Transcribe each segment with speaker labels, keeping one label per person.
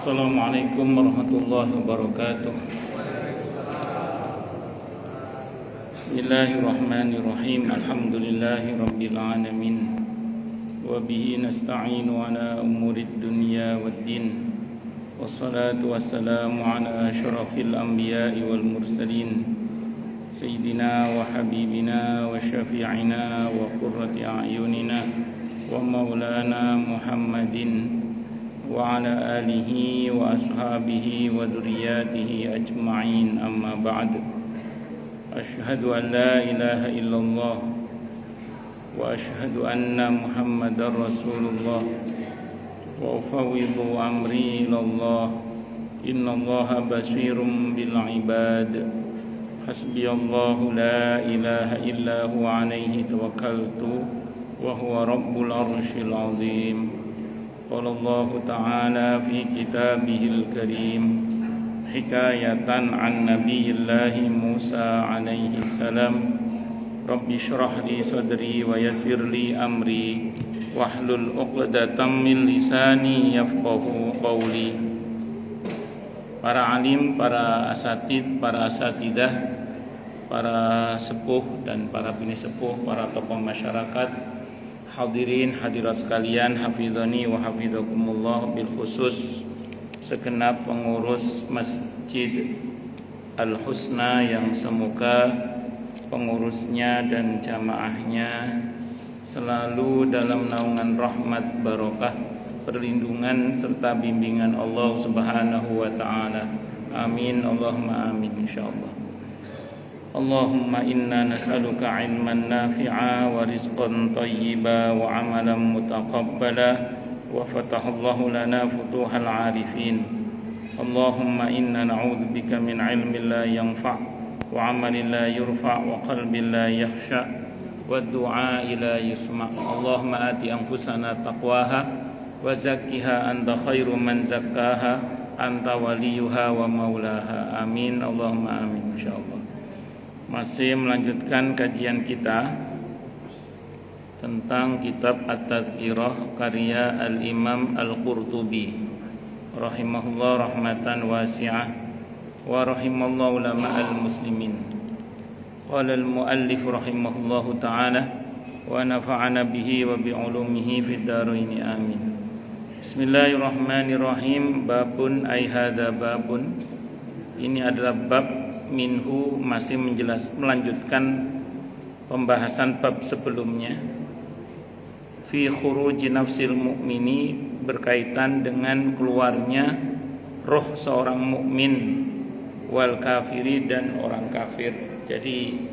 Speaker 1: Assalamualaikum warahmatullahi wabarakatuh. Bismillahirrahmanirrahim. Alhamdulillahi rabbil alamin. Wa bihi nasta'inu ala umurid dunya waddin. Wassalatu wassalamu ala asyrafil anbiya'i wal mursalin. Sayyidina wa habibina wa syafi'ina wa qurrati a'yunina wa maulana Muhammadin wa ala alihi wa ashabihi wa dhurriyyatihi ajma'in, amma ba'd. Asyhadu an la ilaha illallah wa asyhadu anna Muhammadar Rasulullah wa ufawwidu amri ilallah. Innallaha basirum bil ibad. Hasbiyallahu la ilaha illa huwa alaihi tawakkaltu wa huwa rabbul arsyil azim. Qala Allah Ta'ala fi kitabihil karim hikayatan an nabiyillahi Musa alaihi salam. Rabbi syrah li sadri wa yassir li amri wahlul 'uqdatam min lisani yafqahu qawli. Para alim, para asatid, para asatidah, para sepuh dan para bini sepuh, para tokoh masyarakat, hadirin hadirat sekalian, hafizani wa hafizakumullah, bil khusus segenap pengurus Masjid Al-Husna yang semoga pengurusnya dan jamaahnya selalu dalam naungan rahmat, barokah, perlindungan serta bimbingan Allah Subhanahu wa taala. Amin, Allahumma amin insyaallah. Allahumma inna nas'aluka ilman nafi'a wa rizqan tayyiba wa amalan mutaqabbala wa fatahallahu lana futuhal arifin. Allahumma inna na'udzubika min ilmin la yanfa' wa amalin la yurfa' wa qalbin la yakhsha' wa du'a'i la yusma'. Allahumma ati anfusana taqwaha wa zakkiha anta khairu man zakkaha anta waliyuha wa maulaha. Amin, Allahumma amin insyaallah. Masih melanjutkan kajian kita tentang kitab At-Tadhkirah karya Al-Imam Al-Qurtubi rahimahullah rahmatan wasi'ah wa rahimallahu ulama al-muslimin. Qala al-muallif rahimahullahu ta'ala wa nafa'ana bihi wa bi'ulumihi fid dharain amin. Bismillahirrahmanirrahim. Babun ay hadza babun. Ini adalah bab minhu, masih melanjutkan pembahasan bab sebelumnya. Fi khuruji nafsil mu'mini, berkaitan dengan keluarnya roh seorang mukmin, wal kafiri, dan orang kafir. Jadi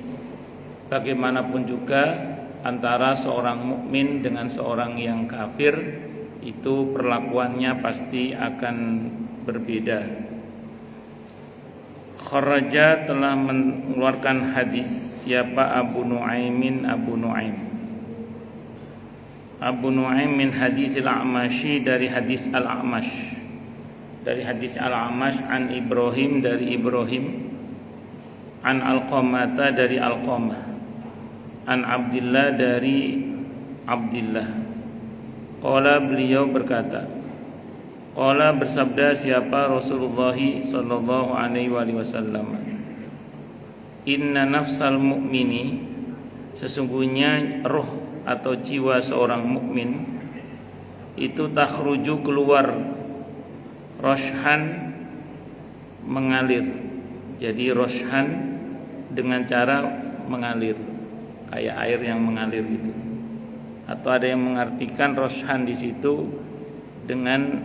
Speaker 1: bagaimanapun juga antara seorang mukmin dengan seorang yang kafir itu perlakuannya pasti akan berbeda. Kharaja telah mengeluarkan hadis. Siapa? Abu Nu'aimin. Abu Nu'aim min hadis al-A'mashi, dari hadis al-A'mash. Dari hadis al-A'mash an Ibrahim, dari Ibrahim, an Alqamata, dari Alqamah, an Abdillah, dari Abdillah. Qala, beliau berkata, qala, bersabda siapa? Rasulullah sallallahu alaihi wasallam. Inna nafsal mu'mini, sesungguhnya roh atau jiwa seorang mukmin itu takhruju, keluar, roshan, mengalir. Jadi roshan dengan cara mengalir, kayak air yang mengalir gitu. Atau ada yang mengartikan roshan di situ dengan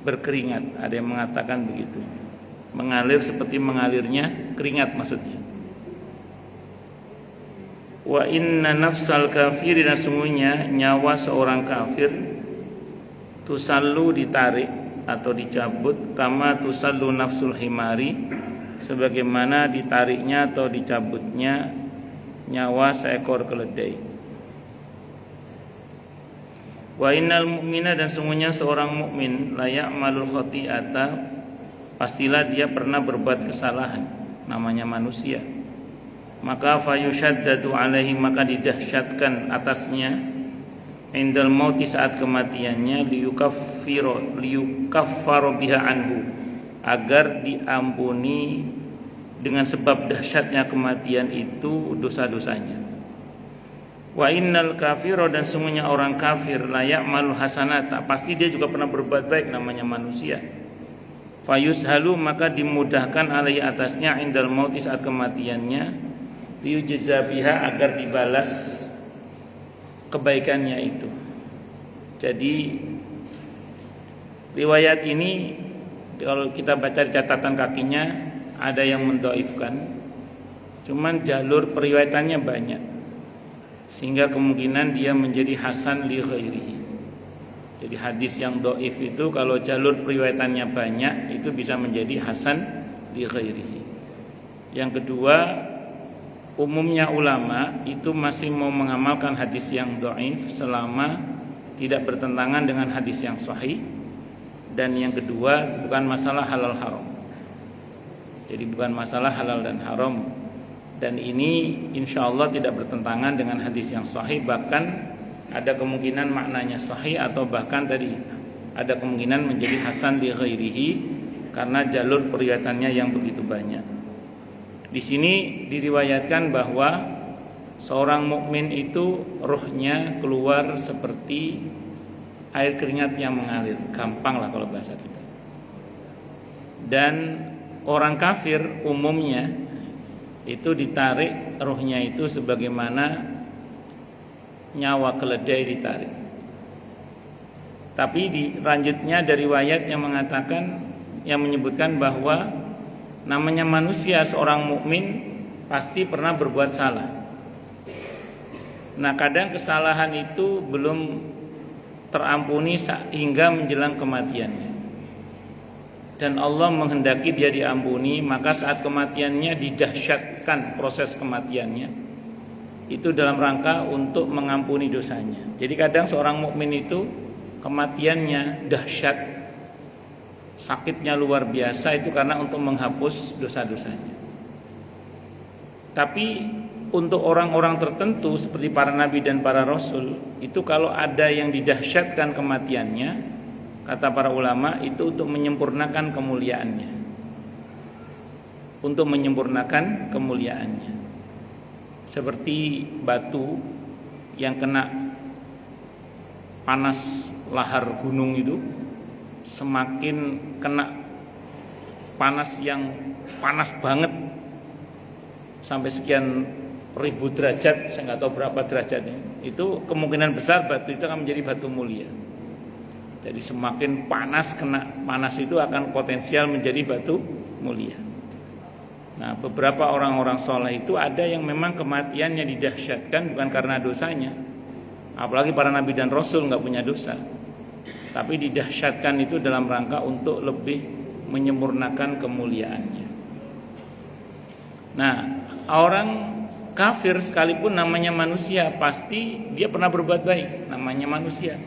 Speaker 1: berkeringat, ada yang mengatakan begitu. Mengalir seperti mengalirnya keringat maksudnya. Wa inna nafsal kafir, dan sungguhnya nyawa seorang kafir, tusallu, ditarik atau dicabut, kama tusallu nafsul himari, sebagaimana ditariknya atau dicabutnya nyawa seekor keledai. Wa innal mu'mina, dan sungguhnya seorang mukmin, la ya'malul khati'ata, pastilah dia pernah berbuat kesalahan, namanya manusia. Maka fayushaddadu alaihi, maka didahsyatkan atasnya indal mauti saat kematiannya liyukaffaro biha anhu, agar diampuni dengan sebab dahsyatnya kematian itu dosa-dosanya. Wa innal kafiro, dan sungguhnya orang kafir, la ya'malu hasanata, pasti dia juga pernah berbuat baik, namanya manusia. Fayushalu, maka dimudahkan alaihi atasnya indal mauti saat kematiannya, liyujza biha, agar dibalas kebaikannya itu. Jadi riwayat ini kalau kita baca catatan kakinya ada yang mendhaifkan, cuman jalur periwayatannya banyak, sehingga kemungkinan dia menjadi hasan li ghairihi. Jadi hadis yang dhaif itu kalau jalur periwayatannya banyak itu bisa menjadi hasan li ghairihi. Yang kedua, umumnya ulama itu masih mau mengamalkan hadis yang dhaif selama tidak bertentangan dengan hadis yang sahih. Dan yang kedua, bukan masalah halal haram. Jadi bukan masalah halal dan haram. Dan ini insya Allah tidak bertentangan dengan hadis yang sahih. Bahkan ada kemungkinan maknanya sahih, atau bahkan tadi ada kemungkinan menjadi hasan li ghairihi karena jalur periwayatannya yang begitu banyak. Di sini diriwayatkan bahwa seorang mukmin itu rohnya keluar seperti air keringat yang mengalir, gampang lah kalau bahasa kita. Dan orang kafir umumnya itu ditarik rohnya itu sebagaimana nyawa keledai ditarik. Tapi selanjutnya dari riwayat yang mengatakan, yang menyebutkan bahwa namanya manusia, seorang mukmin pasti pernah berbuat salah. Nah, kadang kesalahan itu belum terampuni hingga menjelang kematiannya. Dan Allah menghendaki dia diampuni, maka saat kematiannya didahsyatkan proses kematiannya. Itu dalam rangka untuk mengampuni dosanya. Jadi kadang seorang mukmin itu kematiannya dahsyat, sakitnya luar biasa, itu karena untuk menghapus dosa-dosanya. Tapi untuk orang-orang tertentu seperti para nabi dan para rasul, itu kalau ada yang didahsyatkan kematiannya, kata para ulama, itu untuk menyempurnakan kemuliaannya. Untuk menyempurnakan kemuliaannya. Seperti batu yang kena panas lahar gunung itu, semakin kena panas yang panas banget sampai sekian ribu derajat, saya nggak tahu berapa derajatnya, itu kemungkinan besar batu itu akan menjadi batu mulia. Jadi semakin panas, kena panas itu akan potensial menjadi batu mulia. Nah, beberapa orang-orang soleh itu ada yang memang kematiannya didahsyatkan bukan karena dosanya, apalagi para nabi dan rasul nggak punya dosa, tapi didahsyatkan itu dalam rangka untuk lebih menyempurnakan kemuliaannya. Nah, orang kafir sekalipun namanya manusia, pasti dia pernah berbuat baik, namanya manusia.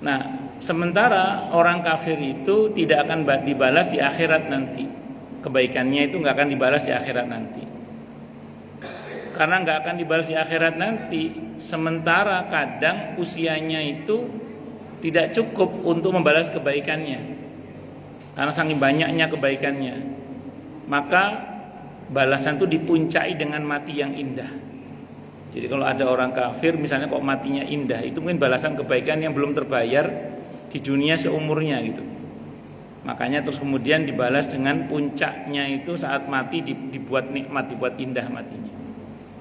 Speaker 1: Nah, sementara orang kafir itu tidak akan dibalas di akhirat nanti. Kebaikannya itu nggak akan dibalas di akhirat nanti. Karena nggak akan dibalas di akhirat nanti, sementara kadang usianya itu tidak cukup untuk membalas kebaikannya. Karena saking banyaknya kebaikannya, maka balasan itu dipuncai dengan mati yang indah. Jadi kalau ada orang kafir misalnya kok matinya indah, itu mungkin balasan kebaikan yang belum terbayar di dunia seumurnya gitu. Makanya terus kemudian dibalas dengan puncaknya itu saat mati, dibuat nikmat, dibuat indah matinya.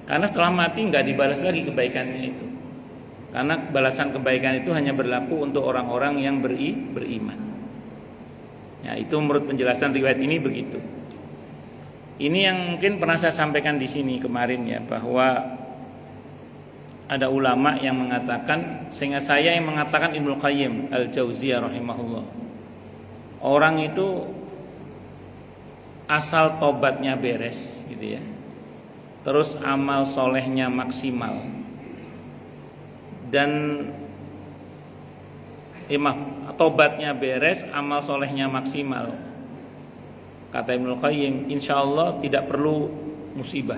Speaker 1: Karena setelah mati nggak dibalas lagi kebaikannya itu. Karena balasan kebaikan itu hanya berlaku untuk orang-orang yang beriman. Ya, itu menurut penjelasan riwayat ini begitu. Ini yang mungkin pernah saya sampaikan di sini kemarin ya, bahwa ada ulama yang mengatakan, sehingga saya yang mengatakan Ibnu Qayyim Al-Jauziyah rahimahullah, orang itu asal tobatnya beres gitu ya, terus amal solehnya maksimal, dan tobatnya beres, amal solehnya maksimal, kata Ibnu Qayyim, insya Allah tidak perlu musibah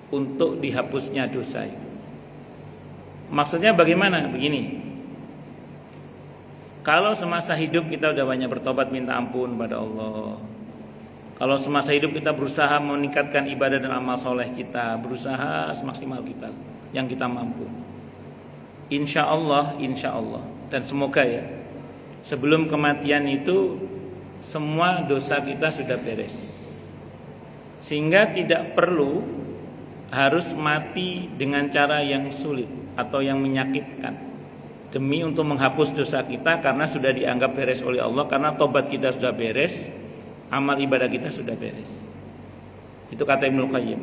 Speaker 1: untuk dihapusnya dosa itu. Maksudnya bagaimana? Begini. Kalau semasa hidup kita udah banyak bertobat minta ampun pada Allah. Kalau semasa hidup kita berusaha meningkatkan ibadah dan amal soleh kita, berusaha semaksimal kita yang kita mampu. Insya Allah, dan semoga ya, sebelum kematian itu semua dosa kita sudah beres, sehingga tidak perlu harus mati dengan cara yang sulit atau yang menyakitkan demi untuk menghapus dosa kita, karena sudah dianggap beres oleh Allah, karena tobat kita sudah beres, amal ibadah kita sudah beres. Itu kata Ibnu Qayyim.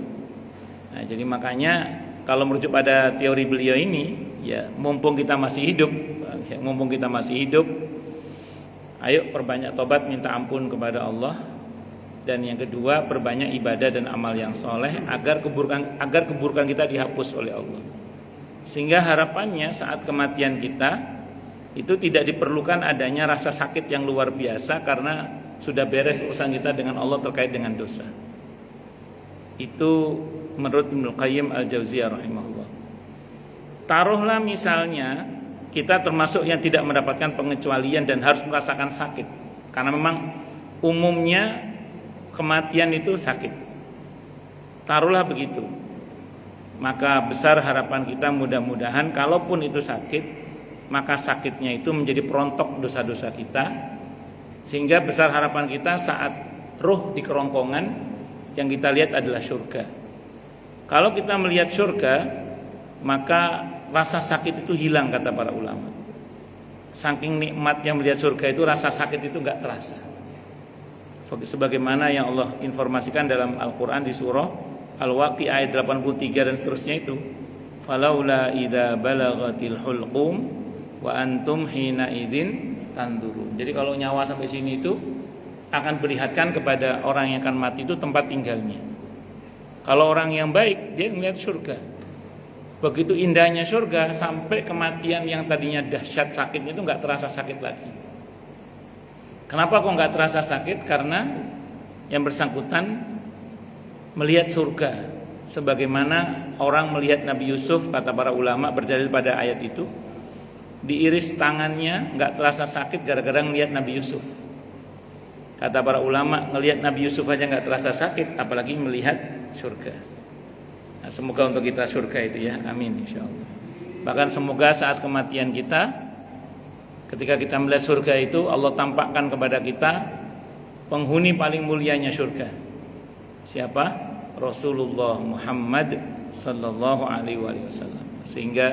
Speaker 1: Nah, jadi makanya kalau merujuk pada teori beliau ini, ya mumpung kita masih hidup, ayo perbanyak tobat minta ampun kepada Allah, dan yang kedua perbanyak ibadah dan amal yang soleh agar keburukan kita dihapus oleh Allah. Sehingga harapannya saat kematian kita itu tidak diperlukan adanya rasa sakit yang luar biasa, karena sudah beres urusan kita dengan Allah terkait dengan dosa. Itu menurut Ibnu Qayyim Al-Jauziyah rahimahullah. Taruhlah misalnya kita termasuk yang tidak mendapatkan pengecualian dan harus merasakan sakit, karena memang umumnya kematian itu sakit. Taruhlah begitu. Maka besar harapan kita mudah-mudahan kalaupun itu sakit, maka sakitnya itu menjadi perontok dosa-dosa kita, sehingga besar harapan kita saat ruh di kerongkongan yang kita lihat adalah surga. Kalau kita melihat surga, maka rasa sakit itu hilang, kata para ulama. Saking nikmatnya melihat surga itu, rasa sakit itu enggak terasa. Sebagaimana yang Allah informasikan dalam Al-Quran di surah Al-Waqi'ah ayat 83 dan seterusnya itu. Falaula idza balagatil hulqum wa antum hina idzin tanzurun. Jadi kalau nyawa sampai sini itu akan perlihatkan kepada orang yang akan mati itu tempat tinggalnya. Kalau orang yang baik, dia melihat surga. Begitu indahnya surga, sampai kematian yang tadinya dahsyat sakitnya itu enggak terasa sakit lagi. Kenapa kok enggak terasa sakit? Karena yang bersangkutan melihat surga, sebagaimana orang melihat Nabi Yusuf, kata para ulama berdalil pada ayat itu, diiris tangannya enggak terasa sakit gara-gara melihat Nabi Yusuf. Kata para ulama, melihat Nabi Yusuf aja enggak terasa sakit, apalagi melihat surga. Nah, semoga untuk kita surga itu ya, amin insyaallah. Bahkan semoga saat kematian kita, ketika kita melihat surga itu, Allah tampakkan kepada kita penghuni paling mulianya surga. Siapa? Rasulullah Muhammad sallallahu alaihi wasallam. Sehingga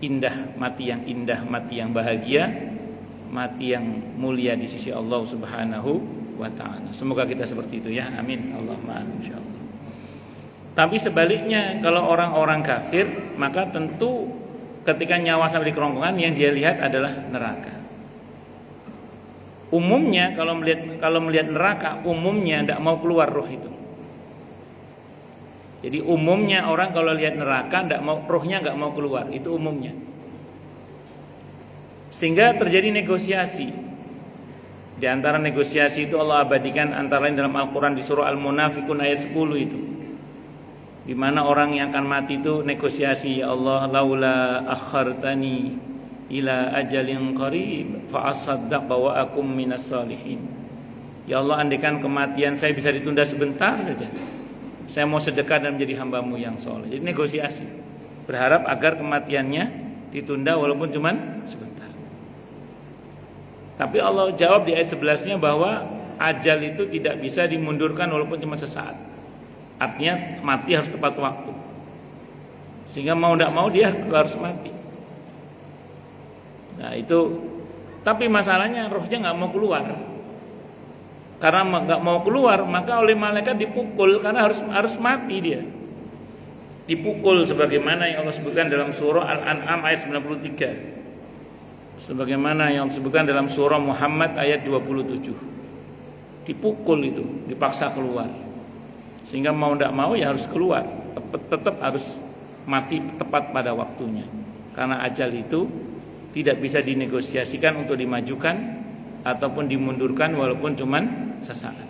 Speaker 1: indah, mati yang bahagia, mati yang mulia di sisi Allah Subhanahu wa ta'ala. Semoga kita seperti itu ya, amin Allahumma amin insyaallah. Tapi sebaliknya, kalau orang-orang kafir, maka tentu ketika nyawa sampai di kerongkongan yang dia lihat adalah neraka. Umumnya kalau melihat neraka, umumnya tidak mau keluar roh itu. Jadi umumnya orang kalau lihat neraka tidak mau, rohnya nggak mau keluar, itu umumnya. Sehingga terjadi negosiasi. Di antara negosiasi itu Allah abadikan antara lain dalam Al-Quran di surah Al-Munafiqun ayat 10 itu, di mana orang yang akan mati itu negosiasi, ya Allah laula akhartani ila ajalin qarib fa asaddaqa wa akum minas salihin. Ya Allah, andaikan kematian saya bisa ditunda sebentar saja, saya mau sedekah dan menjadi hamba-Mu yang soleh. Jadi negosiasi, berharap agar kematiannya ditunda walaupun cuman sebentar. Tapi Allah jawab di ayat 11-nya bahwa ajal itu tidak bisa dimundurkan walaupun cuma sesaat. Artinya mati harus tepat waktu. Sehingga mau tidak mau dia harus mati. Nah itu, tapi masalahnya rohnya nggak mau keluar. Karena nggak mau keluar, maka oleh malaikat dipukul karena harus mati dia. Dipukul sebagaimana yang Allah sebutkan dalam surah Al-An'am ayat 93. Sebagaimana yang disebutkan dalam surah Muhammad ayat 27. Dipukul itu, dipaksa keluar. Sehingga mau tidak mau ya harus keluar, tetap harus mati tepat pada waktunya. Karena ajal itu tidak bisa dinegosiasikan untuk dimajukan ataupun dimundurkan walaupun cuman sesaat.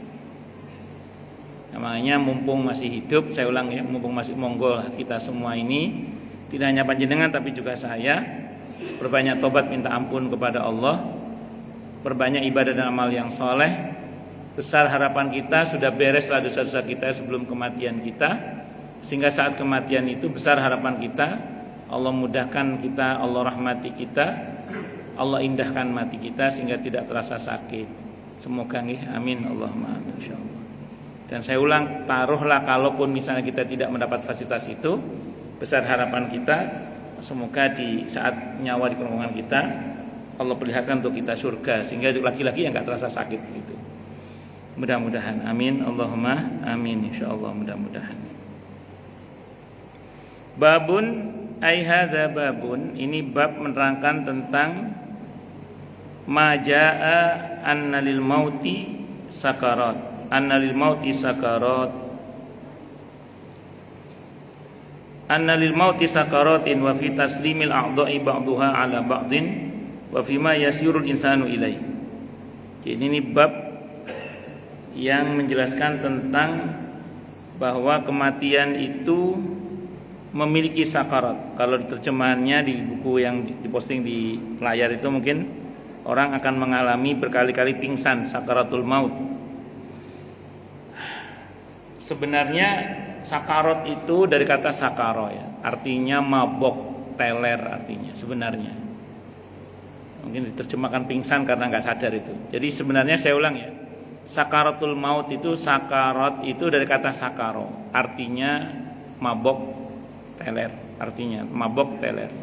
Speaker 1: Namanya mumpung masih hidup, saya ulang ya, mumpung masih monggo kita semua ini Tidak hanya panjenengan tapi juga saya, perbanyak tobat minta ampun kepada Allah, perbanyak ibadah dan amal yang soleh. Besar harapan kita sudah bereslah dosa-dosa kita sebelum kematian kita, sehingga saat kematian itu besar harapan kita Allah mudahkan kita, Allah rahmati kita, Allah indahkan mati kita sehingga tidak terasa sakit. Semoga nggih, amin Allahumma amin insyaallah. Dan saya ulang, taruhlah kalaupun misalnya kita tidak mendapat fasilitas itu, besar harapan kita semoga di saat nyawa di kerongkongan kita Allah perlihatkan untuk kita surga, sehingga laki-laki yang enggak terasa sakit gitu. Mudah-mudahan, amin Allahumma amin insyaallah, mudah-mudahan. Babun ai hadza babun, ini bab menerangkan tentang majaa annalil mauti sakarat. Annalil mauti sakarat, annalil mauti sakaratin wa fi taslimil a'dha'i ba'daha 'ala ba'din wa fi ma yasirul insanu ilaihi. Jadi ini bab yang menjelaskan tentang bahwa kematian itu memiliki sakarat. Kalau terjemahannya di buku yang diposting di layar itu mungkin orang akan mengalami berkali-kali pingsan, sakaratul maut. Sebenarnya sakarat itu dari kata sakaro ya, artinya mabok, teler artinya sebenarnya. Mungkin diterjemahkan pingsan karena nggak sadar itu. Jadi sebenarnya saya ulang ya, sakaratul maut itu, sakarat itu dari kata sakaro, artinya mabok, teler, artinya mabok, teler.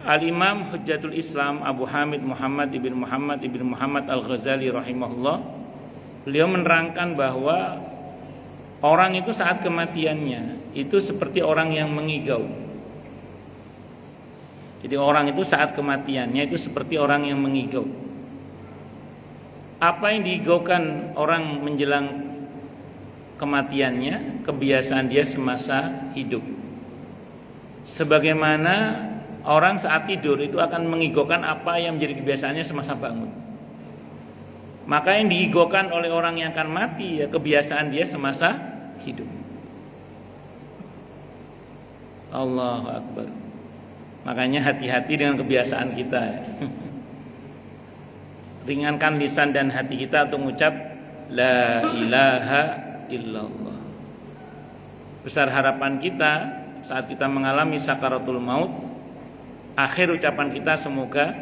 Speaker 1: Al-Imam Hujjatul Islam Abu Hamid Muhammad ibn Muhammad Al-Ghazali rahimahullah, beliau menerangkan bahwa orang itu saat kematiannya itu seperti orang yang mengigau. Jadi orang itu saat kematiannya itu seperti orang yang mengigau. Apa yang diigaukan orang menjelang kematiannya? Kebiasaan dia semasa hidup. Sebagaimana orang saat tidur itu akan mengigaukan apa yang menjadi kebiasaannya semasa bangun. Maka yang diigaukan oleh orang yang akan mati ya kebiasaan dia semasa hidup. Allahu Akbar. Makanya hati-hati dengan kebiasaan kita. Ringankan lisan dan hati kita untuk mengucap la ilaha illallah. Besar harapan kita saat kita mengalami sakaratul maut, akhir ucapan kita semoga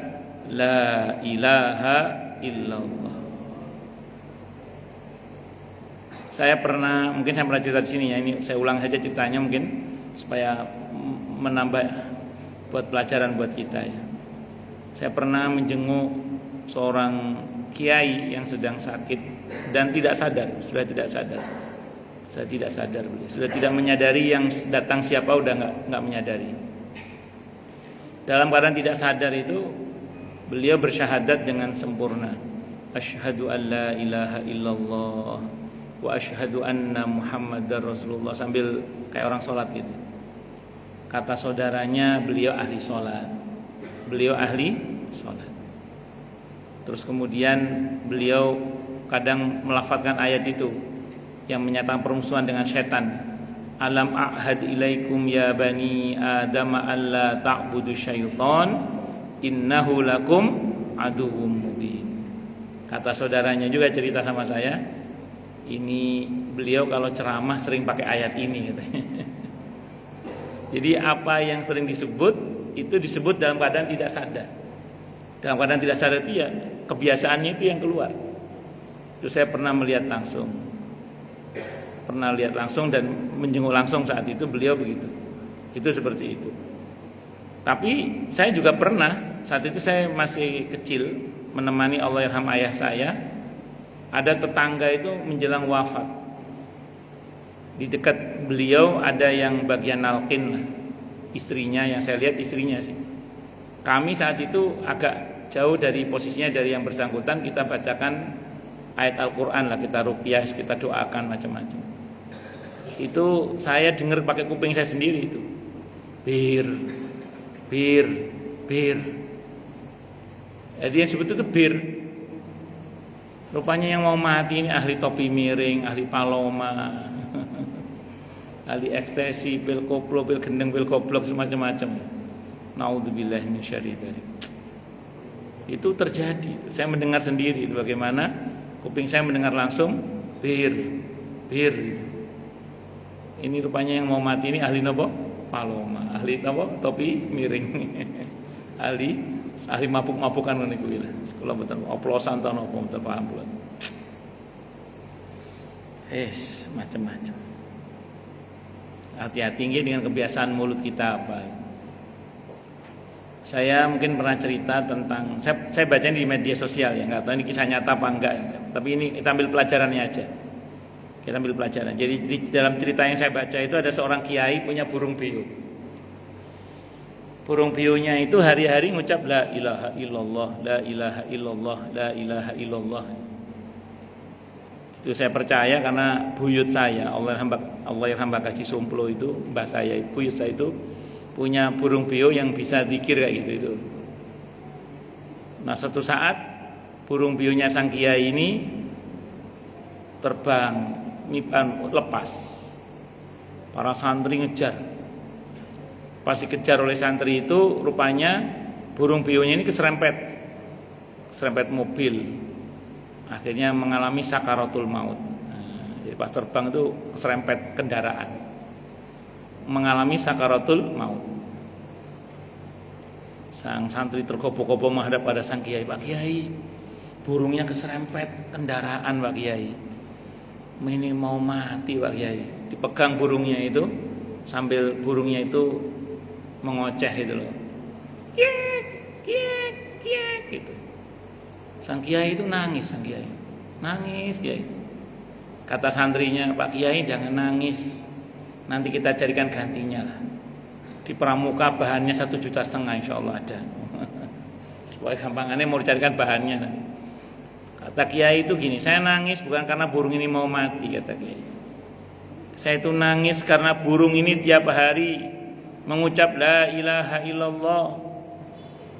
Speaker 1: la ilaha illallah. Saya pernah cerita di sini ya, ini saya ulang saja ceritanya mungkin supaya menambah buat pelajaran buat kita ya. Saya pernah menjenguk seorang kiai yang sedang sakit dan tidak sadar, sudah tidak menyadari yang datang siapa, udah nggak menyadari. Dalam keadaan tidak sadar itu beliau bersyahadat dengan sempurna. Asyhadu an la ilaha illallah wa asyhadu anna Muhammadar Rasulullah, sambil kayak orang sholat gitu. Kata saudaranya, beliau ahli sholat. Terus kemudian beliau kadang melafadzkan ayat itu yang menyatakan permusuhan dengan setan. Alam a'had ilaikum ya bani Adam alla ta'budu syaitan innahu lakum aduwwum mubin. Kata saudaranya juga cerita sama saya, ini beliau kalau ceramah sering pakai ayat ini katanya. Jadi apa yang sering disebut itu disebut dalam keadaan tidak sadar. Dalam keadaan tidak sadar itu ya kebiasaannya itu yang keluar. Itu saya pernah lihat langsung dan menjenguk langsung saat itu beliau begitu. Itu seperti itu. Tapi saya juga pernah, saat itu saya masih kecil, menemani Allahyarham ayah saya. Ada tetangga itu menjelang wafat. Di dekat beliau ada yang bagian nalkin lah, istrinya, yang saya lihat istrinya sih. Kami saat itu agak jauh dari posisinya dari yang bersangkutan, kita bacakan ayat Al-Quran lah, kita ruqyah, kita doakan macam-macam. Itu saya dengar pakai kuping saya sendiri itu. Bir. Jadi yang sebut itu bir. Rupanya yang mau mati ini ahli topi miring, ahli paloma. ahli ekstasi, pil koplo, pil gendeng, pil goblok, semacam-macam. Naudzubillah min syarri dzalik. Itu terjadi. Saya mendengar sendiri itu bagaimana kuping saya mendengar langsung bir gitu. Ini rupanya yang mau mati ini ahli nopo? Paloma. Ahli nopo? Topi miring. ahli mabuk-mabukan ngene kuwi lah. Sekolah mboten oplosan ta napa mboten paham kula. Macam-macam. Hati-hati nggih dengan kebiasaan mulut kita apa. Saya mungkin pernah cerita tentang saya baca di media sosial ya, nggak tahu ini kisah nyata apa enggak. Tapi ini kita ambil pelajarannya aja. Kita ambil pelajaran. Jadi di dalam cerita yang saya baca itu ada seorang kiai punya burung beo. Burung beo-nya itu hari-hari ngucap la ilaha illallah, la ilaha illallah, la ilaha illallah. Itu saya percaya karena buyut saya, Allah yarham Haji Sumplo itu, mbah saya, buyut saya itu punya burung beo yang bisa zikir kayak gitu itu. Nah, suatu saat burung beo-nya sang kiai ini terbang, lepas. Para santri ngejar. Pas dikejar oleh santri itu, rupanya burung beo-nya ini keserempet mobil. Akhirnya mengalami sakaratul maut. Nah, jadi pas terbang itu keserempet kendaraan, mengalami sakaratul maut. Sang santri tergopoh-gopoh menghadap pada sang kiai. Pak Kiai, burungnya keserempet kendaraan Pak Kiai. Ini mau mati Pak Kiai. Dipegang burungnya itu sambil burungnya itu mengoceh itu loh. Kiek, kiek, kiek gitu. Sang kiai itu nangis, nangis kiai. Kata santrinya, Pak Kiai jangan nangis, nanti kita carikan gantinya lah. Di Pramuka bahannya 1,5 juta insya Allah ada. Supaya gampangannya mau dicarikan bahannya nanti. Kata kiai itu gini, saya nangis bukan karena burung ini mau mati, kata kiai. Saya itu nangis karena burung ini tiap hari mengucap la ilaha illallah.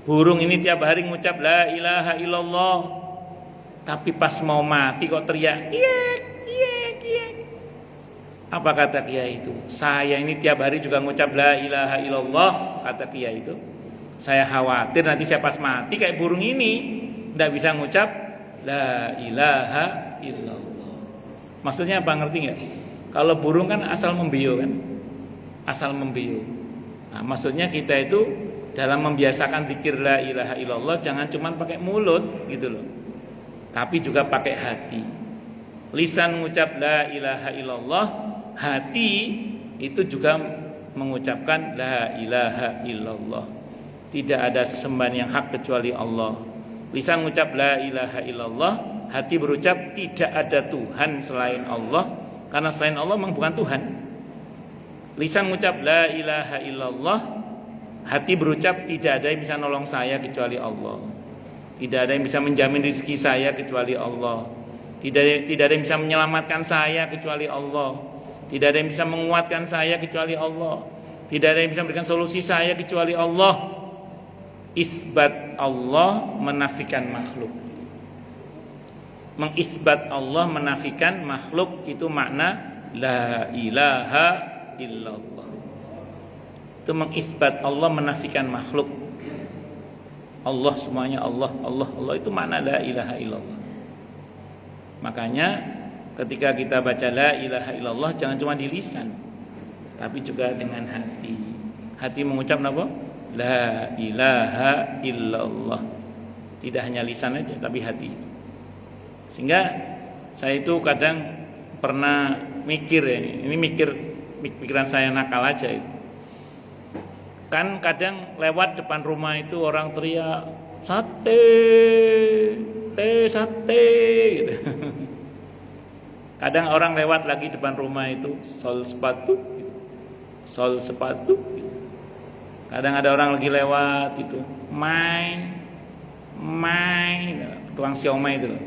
Speaker 1: Burung ini tiap hari mengucap la ilaha illallah. Tapi pas mau mati kok teriak kiek, kiek, kiek. Apa kata kiai itu? Saya ini tiap hari juga mengucap la ilaha illallah, kata kiai itu. Saya khawatir nanti saya pas mati kayak burung ini, tidak bisa mengucap la ilaha illallah. Maksudnya apa, ngerti nggak? Kalau burung kan asal membio kan, asal membio. Nah, maksudnya kita itu dalam membiasakan zikir la ilaha illallah jangan cuma pakai mulut gitu loh, tapi juga pakai hati. Lisan mengucap la ilaha illallah, hati itu juga mengucapkan la ilaha illallah. Tidak ada sesembahan yang hak kecuali Allah. Lisan mengucap la ilaha illallah, hati berucap tidak ada Tuhan selain Allah, karena selain Allah memang bukan Tuhan. Lisan mengucap la ilaha illallah, hati berucap tidak ada yang bisa nolong saya kecuali Allah. Tidak ada yang bisa menjamin rezeki saya kecuali Allah. Tidak ada yang bisa menyelamatkan saya kecuali Allah. Tidak ada yang bisa menguatkan saya kecuali Allah. Tidak ada yang bisa memberikan solusi saya kecuali Allah. Isbat Allah menafikan makhluk. Mengisbat Allah menafikan makhluk, itu makna la ilaha illallah. Itu mengisbat Allah menafikan makhluk. Allah semuanya Allah, Allah, Allah, itu makna la ilaha illallah. Makanya ketika kita baca la ilaha illallah jangan cuma di lisan, tapi juga dengan hati. Hati mengucap apa? La ilaha illallah. Tidak hanya lisan aja tapi hati. Sehingga saya itu kadang pernah mikir ya, ini pikiran saya nakal aja itu. Kan kadang lewat depan rumah itu orang teriak sate, sate gitu. Kadang orang lewat lagi depan rumah itu sol sepatu gitu. Sol sepatu gitu. Kadang ada orang lagi lewat itu main tukang siomay itu loh.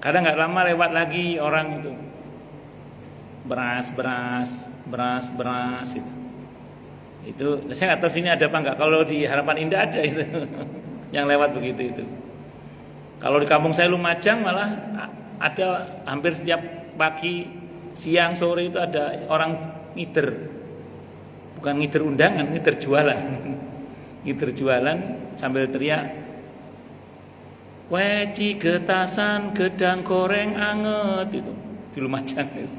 Speaker 1: Kadang nggak lama lewat lagi orang itu beras itu. Itu saya nggak tahu sini ada apa nggak. Kalau di Harapan Indah ada itu yang lewat begitu itu. Kalau di kampung saya Lumajang malah ada hampir setiap pagi Siang sore itu ada orang ngider, bukan ngider undangan, ngider jualan. Ngider jualan sambil teriak, weci getasan gedang goreng anget, itu di Lumajang itu.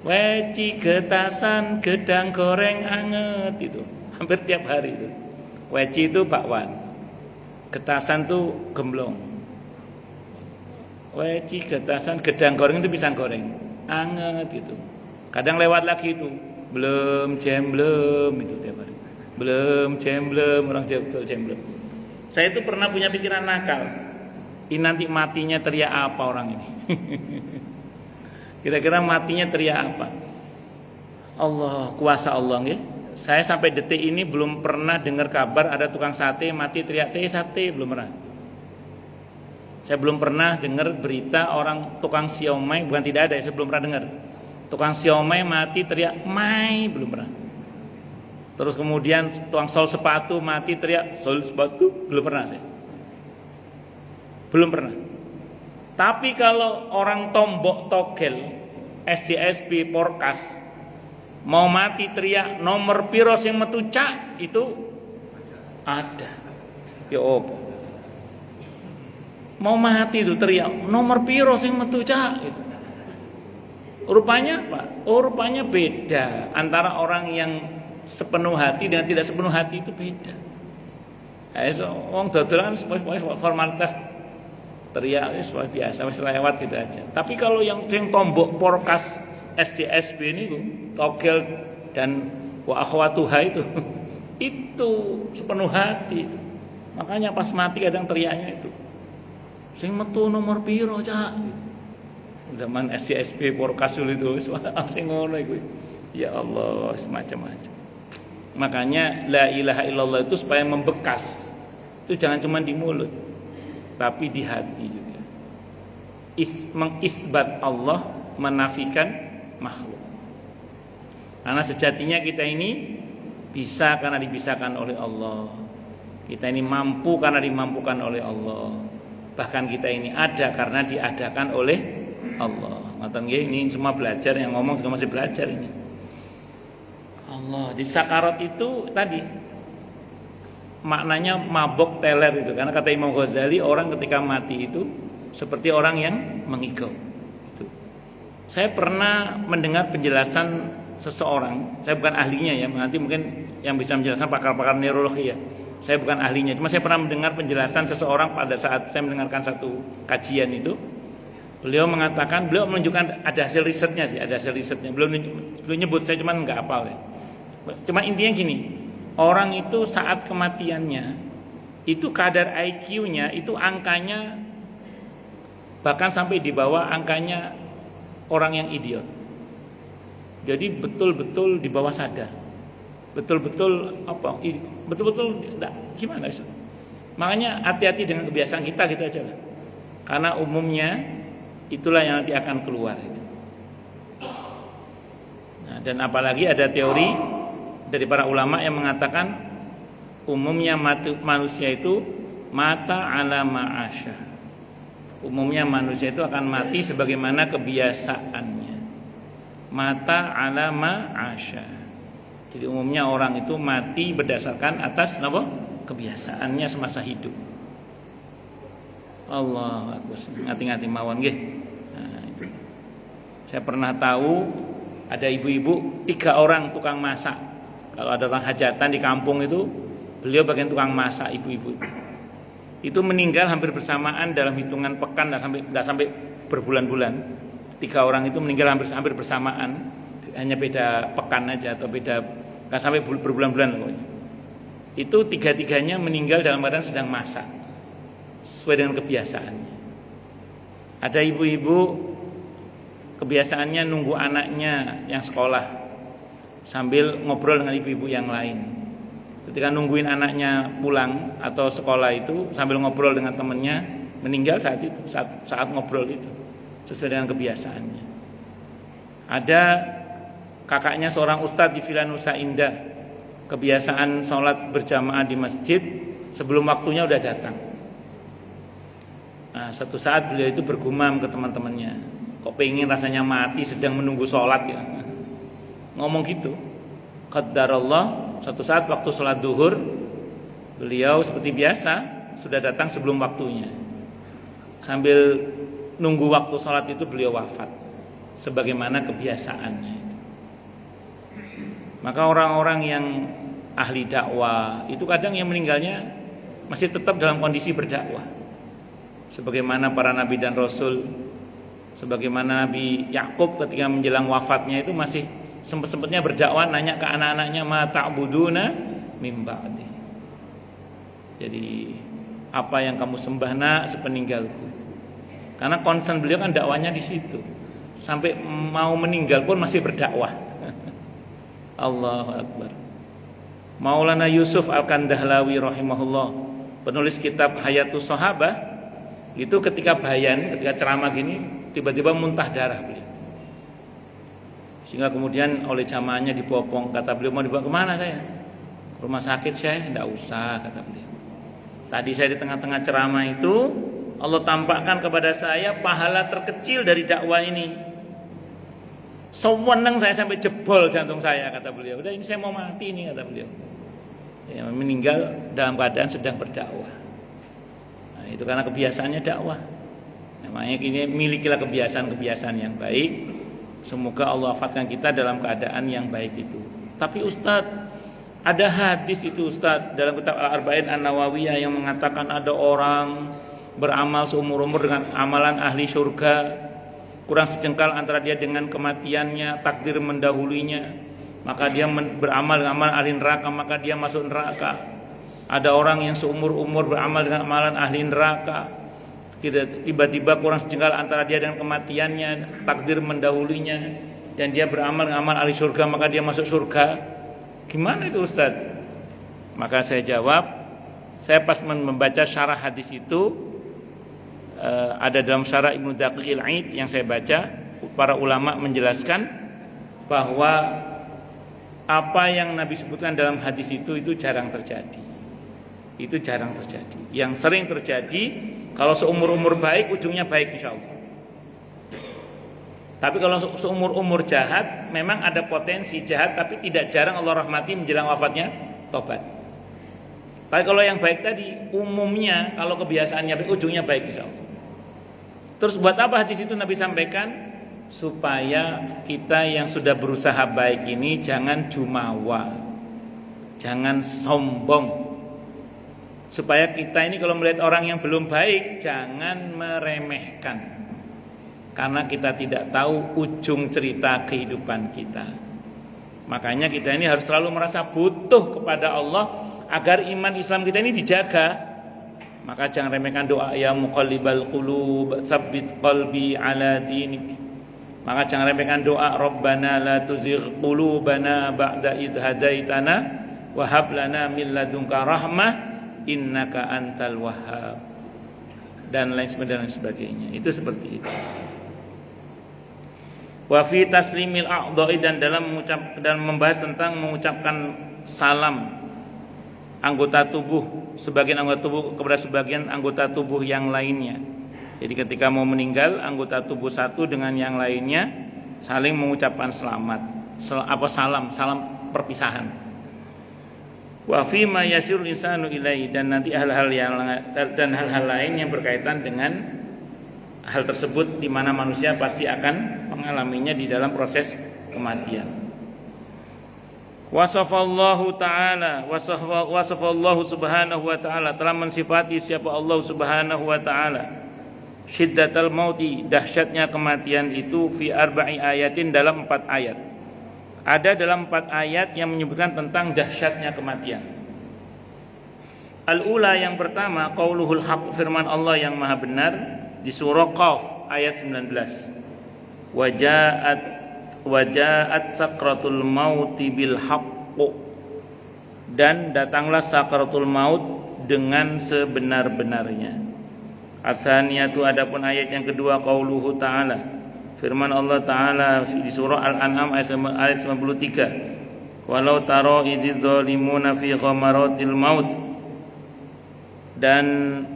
Speaker 1: Weci getasan gedang goreng anget, itu hampir tiap hari itu. Weci itu bakwan, getasan itu gemblong. Weci getasan gedang goreng itu pisang goreng anget itu. Kadang lewat lagi itu, belum jam belum, itu tiap hari. Belum jam belum, orang jam belum. Saya itu pernah punya pikiran nakal. Ini nanti matinya teriak apa orang ini? Kira-kira matinya teriak apa? Allah, kuasa Allah nggih. Saya sampai detik ini belum pernah dengar kabar ada tukang sate mati teriak sate, belum pernah. Saya belum pernah dengar berita orang tukang siomay, bukan tidak ada, saya belum pernah dengar. Tukang siomay mati teriak mai, belum pernah. Terus kemudian tukang sol sepatu mati teriak sol sepatu, belum pernah saya. Belum pernah. Tapi kalau orang tombok togel SDSP Porkas mau mati teriak nomor piro sing metu cak, itu ada. Ya opo. Mau mati itu teriak nomor piro sing metu cak, itu. Rupanya apa? Oh, rupanya beda antara orang yang sepenuh hati dan tidak sepenuh hati, itu beda. Wong dodolan formalitas teriak wis biasa, wis lewat gitu aja. Tapi kalau yang tombok Porkas SDSB ini togel dan wa akhwatuha itu sepenuh hati itu. Makanya pas mati kadang teriaknya itu sing metu nomor piro cak, gitu. Zaman SDSB Porkas itu sing ngono iku. Ya Allah, semacam-macam. Makanya la ilaha illallah itu supaya membekas. Itu jangan cuma di mulut, tapi di hati juga. Mengisbat Allah, menafikan makhluk. Karena sejatinya kita ini bisa karena dibisakan oleh Allah. Kita ini mampu karena dimampukan oleh Allah. Bahkan kita ini ada karena diadakan oleh Allah. Ngoten nggih, ini semua belajar, yang ngomong juga masih belajar ini. Allah, di sakarat itu tadi maknanya mabok teler itu, karena kata Imam Ghazali orang ketika mati itu seperti orang yang mengigau. Itu. Saya pernah mendengar penjelasan seseorang, saya bukan ahlinya ya, nanti mungkin yang bisa menjelaskan pakar-pakar neurologi ya. Saya bukan ahlinya, cuma saya pernah mendengar penjelasan seseorang pada saat saya mendengarkan satu kajian itu. Beliau mengatakan, beliau menunjukkan ada hasil risetnya sih, ada hasil risetnya. Belum nyebut, saya cuma nggak hafal ya. Cuma intinya gini, orang itu saat kematiannya itu kadar IQ-nya itu angkanya bahkan sampai di bawah angkanya orang yang idiot. Jadi betul-betul di bawah sadar. Betul-betul gimana sih? Makanya hati-hati dengan kebiasaan kita gitu aja lah. Karena umumnya itulah yang nanti akan keluar itu. Nah, dan apalagi ada teori dari para ulama yang mengatakan umumnya manusia itu mata ala ma'asya. Umumnya manusia itu akan mati sebagaimana kebiasaannya. Mata ala ma'asya. Jadi umumnya orang itu mati berdasarkan atas kebiasaannya semasa hidup. Allah Akbar, ngati-ngati mawon nggih. Nah, itu. Saya pernah tahu ada ibu-ibu 3 orang tukang masak. Kalau ada orang hajatan di kampung itu, beliau bagian tukang masak, ibu-ibu. Itu meninggal hampir bersamaan dalam hitungan pekan, enggak sampai berbulan-bulan. 3 orang itu meninggal hampir bersamaan, hanya beda pekan aja atau beda enggak sampai berbulan-bulan pokoknya. Itu 3-tiganya meninggal dalam keadaan sedang masak. Sesuai dengan kebiasaannya. Ada ibu-ibu kebiasaannya nunggu anaknya yang sekolah sambil ngobrol dengan ibu-ibu yang lain. Ketika nungguin anaknya pulang atau sekolah itu sambil ngobrol dengan temannya, meninggal saat itu, saat ngobrol itu, sesuai dengan kebiasaannya. Ada kakaknya seorang ustadz di Villa Nusa Indah, kebiasaan sholat berjamaah di masjid sebelum waktunya udah datang. Nah, satu saat beliau itu bergumam ke teman-temannya, Kok pengen rasanya mati sedang menunggu sholat ya. Ngomong gitu. Qaddarallah, suatu saat waktu sholat duhur, beliau seperti biasa sudah datang sebelum waktunya. Sambil nunggu waktu sholat itu beliau wafat, sebagaimana kebiasaannya. Maka orang-orang yang ahli dakwah itu kadang yang meninggalnya masih tetap dalam kondisi berdakwah, sebagaimana para nabi dan rasul, sebagaimana Nabi Yakub ketika menjelang wafatnya itu masih sempat-sempatnya berdakwah, nanya ke anak-anaknya, ma ta'buduna mim ba'di. Jadi apa yang kamu sembah nak sepeninggalku? Karena concern beliau kan dakwanya di situ. Sampai mau meninggal pun masih berdakwah. Allahu Akbar. Maulana Yusuf Al-Kandahlawi rahimahullah, penulis kitab Hayatus Sahabah, itu ketika bayan, ketika ceramah gini, tiba-tiba muntah darah beliau. Sehingga kemudian oleh jamaahnya dipopong. Kata beliau, mau dibawa kemana saya? Ke rumah sakit saya? Tidak usah, kata beliau. Tadi saya di tengah-tengah ceramah itu, Allah tampakkan kepada saya pahala terkecil dari dakwah ini. Sewenang saya sampai jebol jantung saya, kata beliau. Udah ini saya mau mati ini, kata beliau. Ya, meninggal dalam keadaan sedang berdakwah. Nah, itu karena kebiasaannya dakwah. Namanya kini milikilah kebiasaan-kebiasaan yang baik. Semoga Allah wafatkan kita dalam keadaan yang baik itu. Tapi Ustadz, ada hadis itu Ustadz dalam kitab Al-Arba'in An-Nawawiyah yang mengatakan ada orang beramal seumur-umur dengan amalan ahli surga, kurang sejengkal antara dia dengan kematiannya, takdir mendahulinya, maka dia beramal dengan amalan ahli neraka, maka dia masuk neraka. Ada orang yang seumur-umur beramal dengan amalan ahli neraka, tiba-tiba kurang sejengkal antara dia dengan kematiannya, takdir mendahulinya, dan dia beramal dengan amal ahli surga, maka dia masuk surga. Gimana itu Ustaz? Maka saya jawab, saya pas membaca syarah hadis itu, ada dalam syarah Ibnu Daqiqil Aid yang saya baca, para ulama menjelaskan bahwa apa yang Nabi sebutkan dalam hadis itu jarang terjadi. Itu jarang terjadi. Yang sering terjadi, kalau seumur-umur baik, ujungnya baik insya Allah. Tapi kalau seumur-umur jahat, memang ada potensi jahat, tapi tidak jarang Allah rahmati menjelang wafatnya tobat. Tapi kalau yang baik tadi, umumnya kalau kebiasaannya baik, ujungnya baik insya Allah. Terus buat apa hadis itu Nabi sampaikan? Supaya kita yang sudah berusaha baik ini jangan jumawa, jangan sombong. Supaya kita ini kalau melihat orang yang belum baik, jangan meremehkan. Karena kita tidak tahu ujung cerita kehidupan kita. Makanya kita ini harus selalu merasa butuh kepada Allah agar iman Islam kita ini dijaga. Maka jangan remehkan doa ya muqallibal qulub tsabbit qalbi ala dinik. Maka jangan remehkan doa Rabbana la tuzigh qulubana ba'da idh hadaitana wa hab lana min ladunka rahmah innaka antal wahhab. Dan lain sebagainya. Itu seperti itu. Wa fi taslimil a'dha'i, dan dalam membahas tentang mengucapkan salam anggota tubuh, sebagian anggota tubuh kepada sebagian anggota tubuh yang lainnya. Jadi ketika mau meninggal, anggota tubuh satu dengan yang lainnya saling mengucapkan selamat. Salam perpisahan. Wa fi ma yasirul insanu ilaihi, dan nanti hal-hal lain yang berkaitan dengan hal tersebut di mana manusia pasti akan mengalaminya di dalam proses kematian. Wasafallahu ta'ala wasafallahu subhanahu wa ta'ala, telah mensifati siapa Allah subhanahu wa ta'ala syiddatal mauti, dahsyatnya kematian itu, fi arba'i ayatin, dalam 4 ayat. Ada dalam 4 ayat yang menyebutkan tentang dahsyatnya kematian. Al-ula, yang pertama, qauluhul haq, firman Allah yang maha benar di surah Qaf ayat 19. Wajaat sakratul mauti bil haqq, dan datanglah sakratul maut dengan sebenar-benarnya. Asaniyatu, adapun ayat yang kedua, qauluhu ta'ala, firman Allah Ta'ala di surah Al-An'am ayat 93. Walau taro idz zalimuna fi ghamaratil maut, dan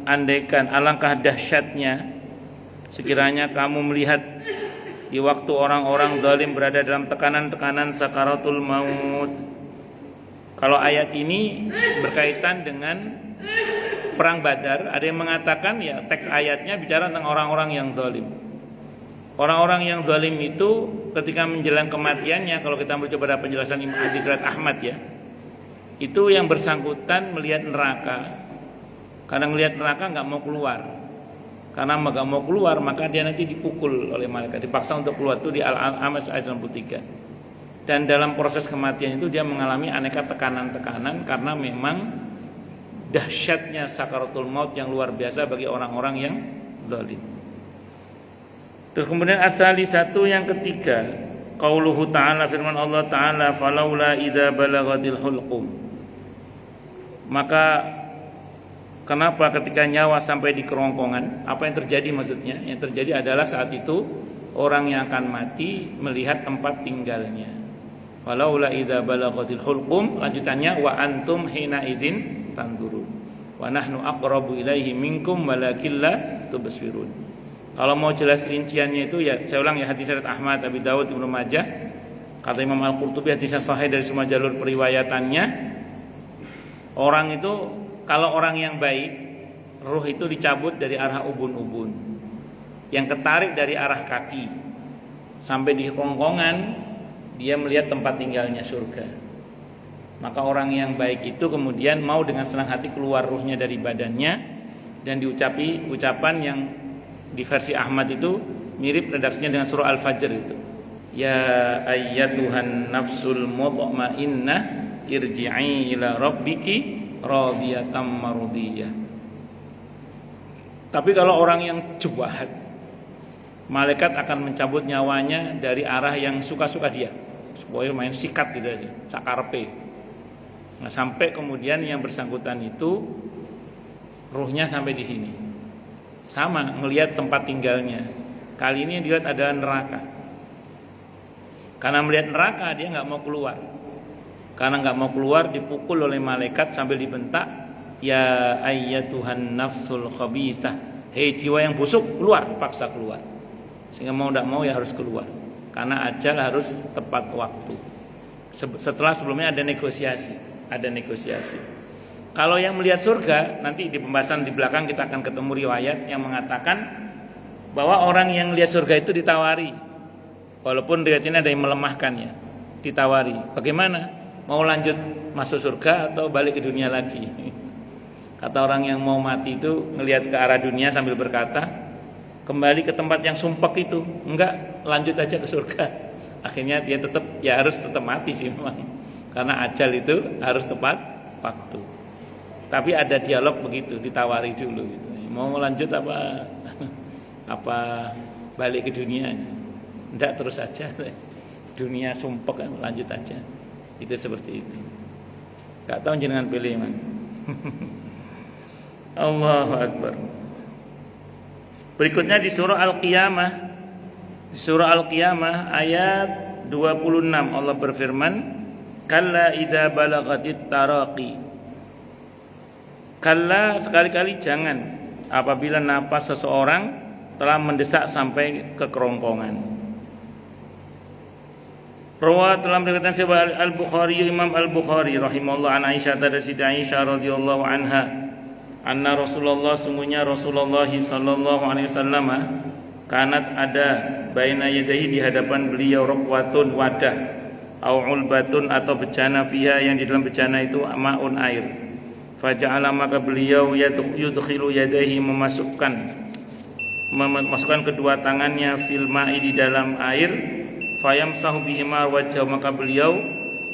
Speaker 1: andaikan, alangkah dahsyatnya sekiranya kamu melihat di waktu orang-orang zalim berada dalam tekanan-tekanan sakaratul maut. Kalau ayat ini berkaitan dengan perang Badar, ada yang mengatakan ya teks ayatnya bicara tentang orang-orang yang zalim. Orang-orang yang zalim itu ketika menjelang kematiannya, kalau kita merujuk pada penjelasan Imam Hadis Riwayat Ahmad ya, itu yang bersangkutan melihat neraka. Karena melihat neraka nggak mau keluar. Karena nggak mau keluar maka dia nanti dipukul oleh malaikat, dipaksa untuk keluar. Itu di Al-An'am ayat 93. Dan dalam proses kematian itu dia mengalami aneka tekanan-tekanan karena memang dahsyatnya sakaratul maut yang luar biasa bagi orang-orang yang zalim. Terus kemudian asali satu yang ketiga, qauluhu ta'ala, firman Allah Ta'ala, falaula idza balagatil hulqum. Maka kenapa ketika nyawa sampai di kerongkongan, apa yang terjadi maksudnya? Yang terjadi adalah saat itu orang yang akan mati melihat tempat tinggalnya. Falaula idza balagatil hulqum, lanjutannya wa antum hina idzin tanzurun wa nahnu aqrabu ilaihi minkum walakin la tubsirun. Kalau mau jelas rinciannya itu ya saya ulang ya, hadis riwayat Ahmad, Abi Dawud, Ibnu Majah. Kata Imam Al-Qurtubi hadisnya sahih dari semua jalur periwayatannya. Orang itu kalau orang yang baik, ruh itu dicabut dari arah ubun-ubun, yang ketarik dari arah kaki sampai di kerongkongan, dia melihat tempat tinggalnya surga. Maka orang yang baik itu kemudian mau dengan senang hati keluar ruhnya dari badannya dan diucapi ucapan yang di versi Ahmad itu mirip redaksinya dengan surah Al-Fajr itu. Ya ayyatuhan nafsul mutmainnah irji'i ila rabbiki radiyatan mardiyah. Tapi kalau orang yang jahat, malaikat akan mencabut nyawanya dari arah yang suka-suka dia. Supaya main sikat gitu aja, sakarpe. Nah, sampai kemudian yang bersangkutan itu ruhnya sampai di sini. Sama melihat tempat tinggalnya. Kali ini yang dilihat adalah neraka. Karena melihat neraka dia nggak mau keluar. Karena nggak mau keluar dipukul oleh malaikat sambil dibentak, ya ayyatuhan nafsul khabisah. Hei jiwa yang busuk, keluar, paksa keluar. Sehingga mau tidak mau ya harus keluar. Karena ajal harus tepat waktu. Setelah sebelumnya ada negosiasi. Kalau yang melihat surga, nanti di pembahasan di belakang kita akan ketemu riwayat yang mengatakan bahwa orang yang melihat surga itu ditawari. Walaupun riwayat ini ada yang melemahkannya. Ditawari. Bagaimana? Mau lanjut masuk surga atau balik ke dunia lagi? Kata orang yang mau mati itu ngelihat ke arah dunia sambil berkata, kembali ke tempat yang sumpek itu, enggak, lanjut aja ke surga. Akhirnya dia harus tetap mati sih memang, karena ajal itu harus tepat waktu. Tapi ada dialog begitu, ditawari dulu gitu. Mau lanjut apa balik ke dunia? Enggak, terus aja. Dunia sumpek kan, lanjut aja. Itu seperti itu. Enggak tahu jenengan pilih man. Allahu Akbar. Berikutnya di surah Al-Qiyamah. Di surah Al-Qiyamah ayat 26 Allah berfirman, kalla idza balagatit taraqi. Kalla, sekali-kali jangan apabila napas seseorang telah mendesak sampai ke kerongkongan. Rawa telah meriwayatkan Sahih Al-Bukhari, Imam Al-Bukhari rahimahullah, an Aisyah dari Siti Aisyah radhiyallahu anha, anna Rasulullah, sungguhnya Rasulullah sallallahu alaihi wasallam, kanat ada baina yadayhi, di hadapan beliau, raqwatun, wadah, au ulbatun, atau bejana, fiha, yang di dalam bejana itu ma'un, air. Faja'ala, maka beliau yudkhilu yadayhi, memasukkan kedua tangannya, fil ma'i, di dalam air, fayamsahu bihima wajhahu, maka beliau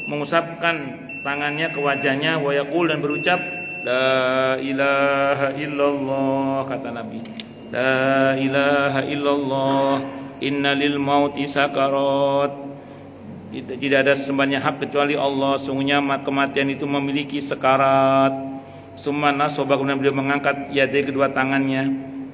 Speaker 1: mengusapkan tangannya ke wajahnya, wa yaqul, dan berucap, la ilaha illallah, kata Nabi, la ilaha illallah, inna lil mauti sakarat, tidak ada sembahyang hak kecuali Allah, sungguhnya kematian itu memiliki sekarat. Summa nasoba, kemudian beliau mengangkat yadai, kedua tangannya,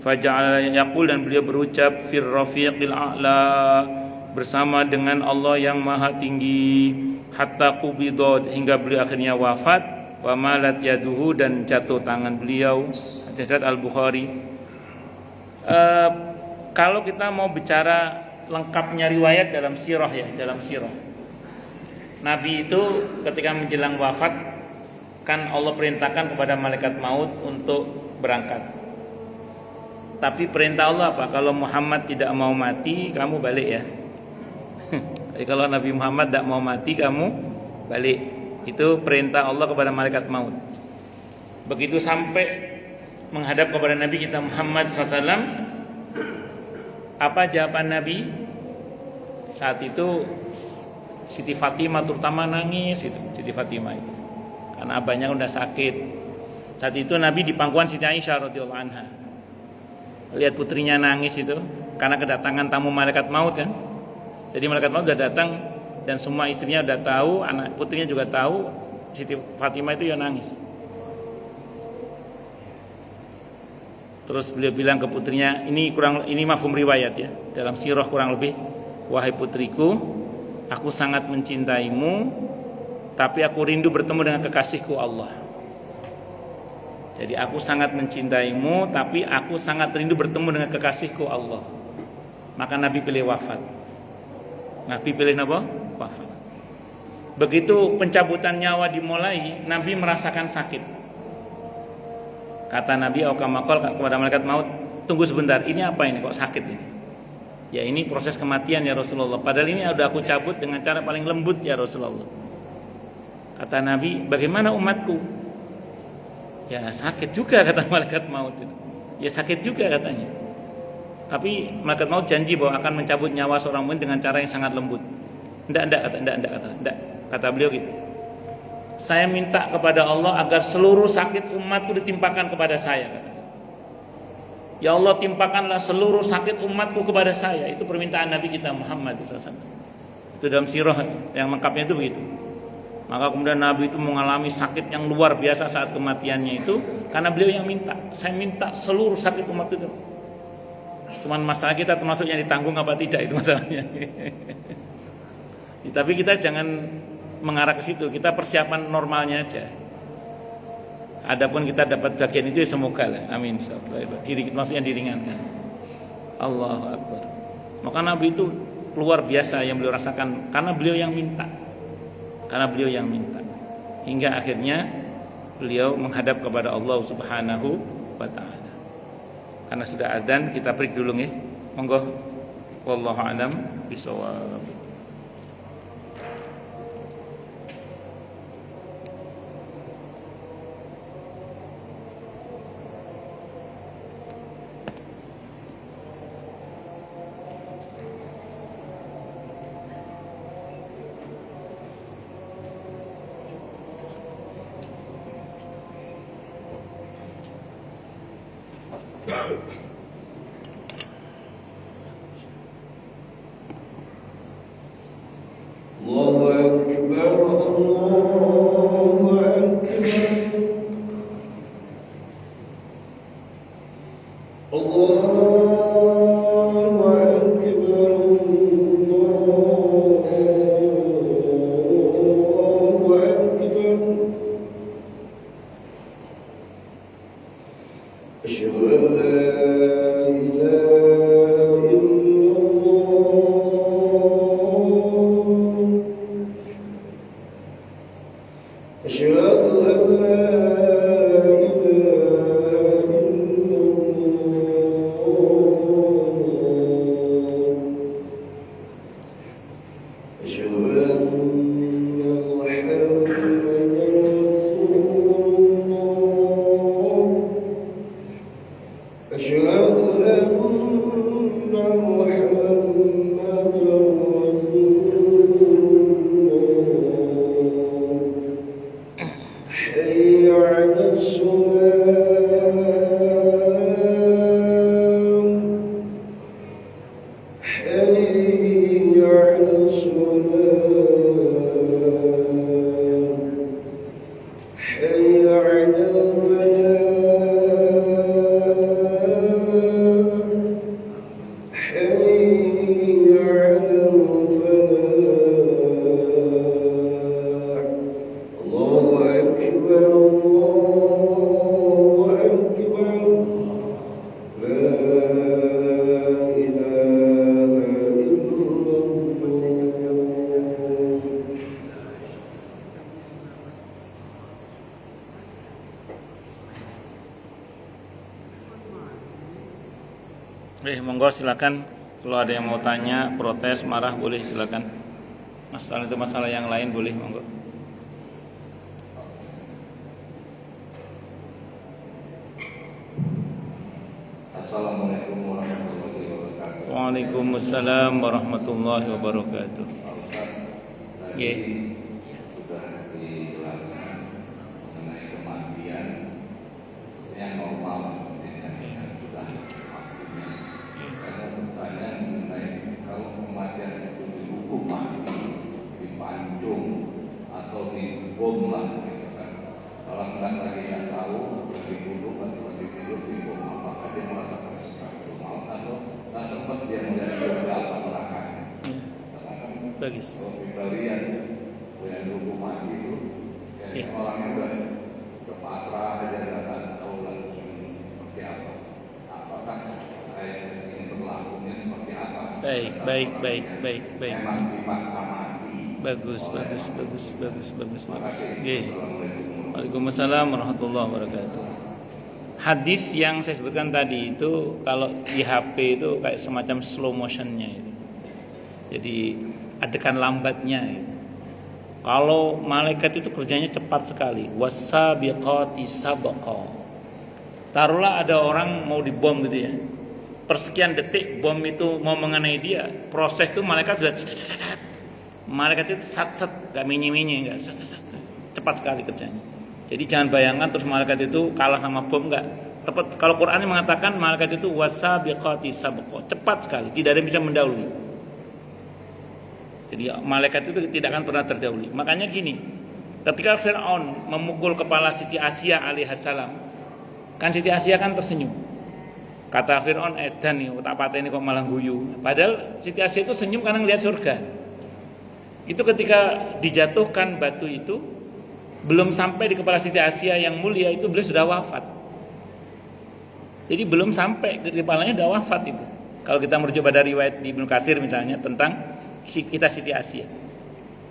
Speaker 1: faja'ala yaqul, dan beliau berucap, fir rafiqil a'la, bersama dengan Allah yang maha tinggi, hatta qubidot, hingga beliau akhirnya wafat, wa malat yaduhu, dan jatuh tangan beliau. Hadis Al-Bukhari. Kalau kita mau bicara lengkapnya riwayat dalam sirah ya, dalam sirah. Nabi itu ketika menjelang wafat kan Allah perintahkan kepada malaikat maut untuk berangkat. Tapi perintah Allah apa? Kalau Muhammad tidak mau mati, kamu balik ya. Jadi kalau Nabi Muhammad tidak mau mati, kamu balik. Itu perintah Allah kepada malaikat maut. Begitu sampai menghadap kepada Nabi kita Muhammad SAW, apa jawaban Nabi? Saat itu Siti Fatimah terutama nangis itu, Siti Fatimah itu. Karena abahnya udah sakit. Saat itu Nabi di pangkuan Siti Aisyah radhiyallahu anha. Lihat putrinya nangis itu karena kedatangan tamu malaikat maut kan. Jadi malaikat maut sudah datang dan semua istrinya sudah tahu, anak putrinya juga tahu. Siti Fatimah itu ya nangis. Terus beliau bilang ke putrinya, ini mafhum riwayat ya, dalam sirah kurang lebih, wahai putriku, aku sangat mencintaimu, tapi aku rindu bertemu dengan kekasihku Allah. Jadi aku sangat mencintaimu, tapi aku sangat rindu bertemu dengan kekasihku Allah. Maka Nabi pilih wafat. Nabi pilih apa? Wafat. Begitu pencabutan nyawa dimulai, Nabi merasakan sakit. Kata Nabi Aukamakol kepada malaikat maut, tunggu sebentar, ini apa ini kok sakit ini? Ya ini proses kematian ya Rasulullah. Padahal ini udah aku cabut dengan cara paling lembut ya Rasulullah. Kata Nabi, bagaimana umatku? Ya sakit juga kata malaikat maut itu. Ya sakit juga katanya. Tapi malaikat maut janji bahwa akan mencabut nyawa seorang mukmin dengan cara yang sangat lembut. Enggak kata beliau gitu. Saya minta kepada Allah agar seluruh sakit umatku ditimpakan kepada saya. Ya Allah, timpakanlah seluruh sakit umatku kepada saya. Itu permintaan Nabi kita Muhammad SAW. Itu dalam sirah yang lengkapnya itu begitu. Maka kemudian Nabi itu mengalami sakit yang luar biasa saat kematiannya itu, karena beliau yang minta. Saya minta seluruh sakit umat itu. Cuman masalah kita termasuk yang ditanggung apa tidak, itu masalahnya. Tapi kita jangan mengarah ke situ, kita persiapan normalnya aja. Adapun kita dapat bagian itu ya semoga lah, amin. Maksudnya diringankan. Allahu Akbar. Maka Nabi itu luar biasa yang beliau rasakan karena beliau yang minta. Hingga akhirnya beliau menghadap kepada Allah Subhanahu wa taala. Karena sudah adzan, kita break dulu ya. Monggo. Wallahu a'lam bishawab.
Speaker 2: أشهد
Speaker 1: Monggo silakan. Kalau ada yang mau tanya, protes, marah boleh silakan. Masalah itu masalah yang lain boleh monggo.
Speaker 2: Assalamualaikum warahmatullahi wabarakatuh.
Speaker 1: Waalaikumsalam warahmatullahi wabarakatuh.
Speaker 2: Tadi sudah dijelaskan mengenai kematian yang normal, yang sudah waktunya. Karena pertanyaan mengenai kalau kematian itu dihukum mati, dipancung atau dibom lah, gitu kan. Kalau nggak lagi nggak tahu, dibunuh atau ditidur dibom, apakah dia merasakan sesuatu maut atau nggak sempat dia melihat surga apa neraka?
Speaker 1: Bagus.
Speaker 2: Kalau pribadian yang dihukum mati itu, orangnya udah pasrah aja, nggak tahu lagi seperti apa. Apakah ayat ini berlakunya seperti apa?
Speaker 1: Baik.
Speaker 2: Memang dipaksa mati.
Speaker 1: Bagus. Waalaikumsalam warahmatullahi wabarakatuh. Hadis yang saya sebutkan tadi itu kalau di HP itu kayak semacam slow motionnya itu. Jadi adegan lambatnya itu. Kalau malaikat itu kerjanya cepat sekali. Wasabiqati sabqa. Taruhlah ada orang mau dibom gitu ya. Persekian detik bom itu mau mengenai dia, proses itu malaikat sudah malaikat itu sat enggak minyi-minyi, enggak sat. Cepat sekali kerjanya. Jadi jangan bayangkan terus malaikat itu kalah sama bom, enggak. Tepat kalau Quran mengatakan malaikat itu wasabiqati sabqa, cepat sekali, tidak ada yang bisa mendahului. Jadi malaikat itu tidak akan pernah terdahului. Makanya gini, ketika Fir'aun memukul kepala Siti Asia alaihissalam, kan Siti Asia kan tersenyum. Kata Fir'aun, edan nih, tak patah ini kok malah guyu. Padahal Siti Asia itu senyum karena melihat surga. Itu ketika dijatuhkan batu itu, belum sampai di kepala Siti Asia yang mulia itu beliau sudah wafat. Jadi belum sampai ke kepalanya sudah wafat itu. Kalau kita merujuk pada riwayat di Ibnu Katsir misalnya tentang kita Siti Asia.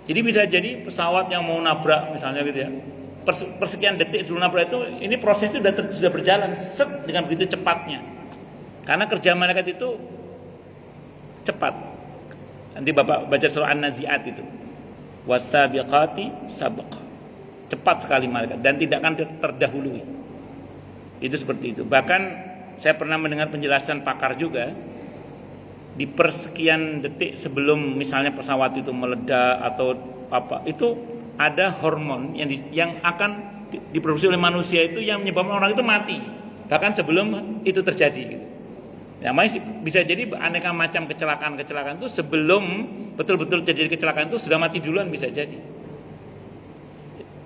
Speaker 1: Jadi bisa jadi pesawat yang mau nabrak misalnya gitu ya. Persekian detik sebelum nabrak itu ini prosesnya sudah berjalan set dengan begitu cepatnya. Karena kerja malaikat itu cepat. Nanti Bapak baca surah An-Nazi'at itu. Wasabiqati sabqa. Cepat sekali malaikat dan tidak akan terdahului. Itu seperti itu. Bahkan saya pernah mendengar penjelasan pakar juga. Di persekian detik sebelum misalnya pesawat itu meledak atau apa, itu ada hormon yang akan diproduksi oleh manusia itu yang menyebabkan orang itu mati bahkan sebelum itu terjadi gitu. Ya, bisa jadi aneka macam kecelakaan itu sebelum betul-betul terjadi kecelakaan itu sudah mati duluan, bisa jadi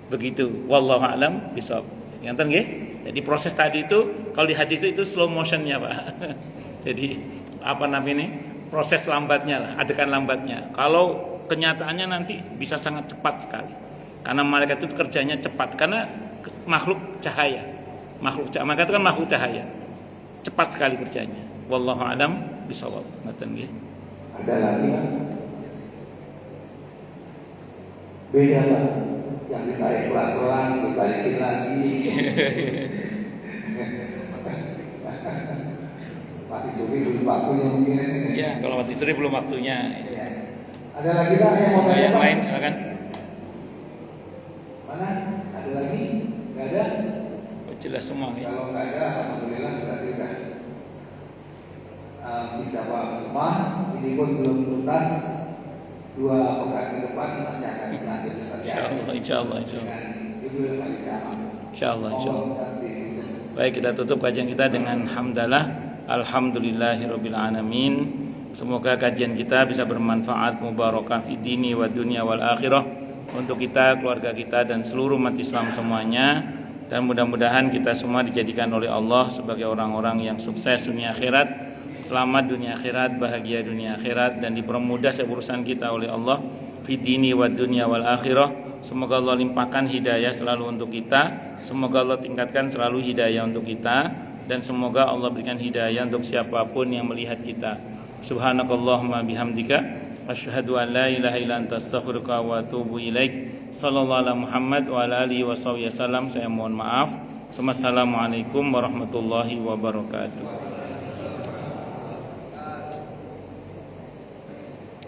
Speaker 1: begitu. Wallahu a'lam bishawab. Ngerti nggih? Jadi proses tadi itu kalau di hadis itu slow motionnya Pak. Jadi apa namanya, proses lambatnya lah, adegan lambatnya. Kalau kenyataannya nanti bisa sangat cepat sekali, karena malaikat itu kerjanya cepat, karena makhluk cahaya, malaikat itu kan makhluk cahaya, cepat sekali kerjanya. Wallahu a'lam bishawab. Ngoten nggih.
Speaker 2: Ada lagi Pak? Beda Pak, yang ditarik pelan-pelan, dibalikin lagi. Mati suri belum waktunya mungkin.
Speaker 1: Ya, kalau mati suri belum waktunya.
Speaker 2: Ya. Ada lagi Pak yang mau tanya?
Speaker 1: Yang lain silakan.
Speaker 2: Mana? Ada lagi? Enggak ada?
Speaker 1: Oh, jelas semua ya.
Speaker 2: Kalau enggak ada, alhamdulillah berarti udah bisa Pak semua. Ini pun belum tuntas. 2 pekan ke depan masih akan dilanjutkan terjadi.
Speaker 1: Insyaallah.
Speaker 2: Dengan Ibu Alisa.
Speaker 1: Insyaallah. Baik, kita tutup kajian kita dengan hamdalah. Alhamdulillahirabbil alamin. Semoga kajian kita bisa bermanfaat, mubarakah fid dini wa dunya wal akhirah untuk kita, keluarga kita dan seluruh umat Islam semuanya, dan mudah-mudahan kita semua dijadikan oleh Allah sebagai orang-orang yang sukses dunia akhirat, selamat dunia akhirat, bahagia dunia akhirat, dan dipermudah urusan kita oleh Allah fid dini wa dunya wal akhirah. Semoga Allah limpahkan hidayah selalu untuk kita, semoga Allah tingkatkan selalu hidayah untuk kita, dan semoga Allah berikan hidayah untuk siapapun yang melihat kita. Subhanakallahumma bihamdika asyhadu an la ilaha illa anta astaghfiruka wa atubu ilaik. Sallallahu alaihi Muhammad wa ala alihi wasallam. Saya mohon maaf. Wassalamualaikum warahmatullahi wabarakatuh.